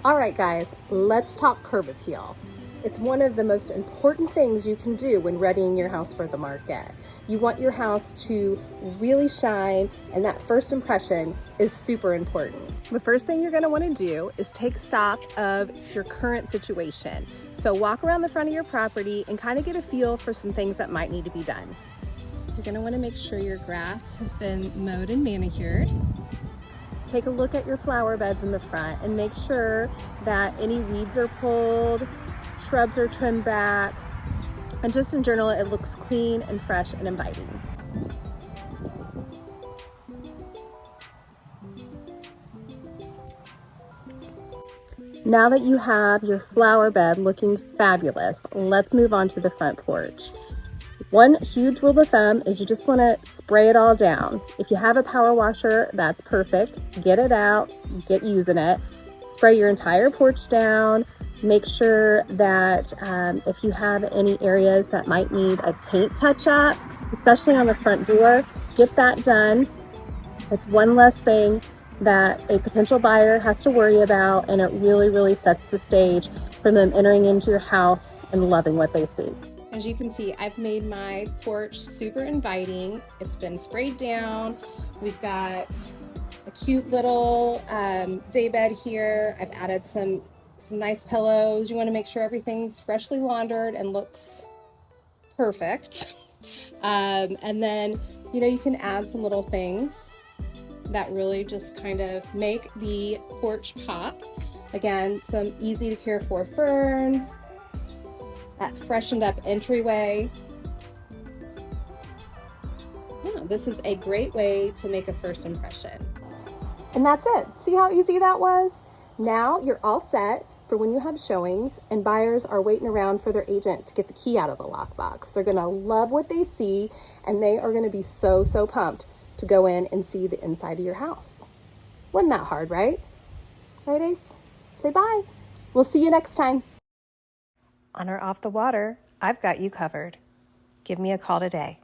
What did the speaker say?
All right, guys, let's talk curb appeal. It's one of the most important things you can do when readying your house for the market. You want your house to really shine, and that first impression is super important. The first thing you're going to want to do is take stock of your current situation. So walk around the front of your property and kind of get a feel for some things that might need to be done. You're going to want to make sure your grass has been mowed and manicured. Take a look at your flower beds in the front and make sure that any weeds are pulled, shrubs are trimmed back, and just in general, it looks clean and fresh and inviting. Now that you have your flower bed looking fabulous, let's move on to the front porch. One huge rule of thumb is you just want to spray it all down. If you have a power washer, that's perfect. Get it out, get using it. Spray your entire porch down. Make sure that if you have any areas that might need a paint touch-up, especially on the front door, get that done. It's one less thing that a potential buyer has to worry about, and it really sets the stage for them entering into your house and loving what they see. As you can see, I've made my porch super inviting. It's been sprayed down. We've got a cute little day bed here. I've added some nice pillows. You want to make sure everything's freshly laundered and looks perfect. And then, you can add some little things that really just kind of make the porch pop. Again, some easy to care for ferns, that freshened up entryway. Yeah, this is a great way to make a first impression. And that's it. See how easy that was? Now you're all set for when you have showings and buyers are waiting around for their agent to get the key out of the lockbox. They're gonna love what they see, and they are gonna be so pumped to go in and see the inside of your house. Wasn't that hard, right? Right, Ace? Say bye. We'll see you next time. On or off the water, I've got you covered. Give me a call today.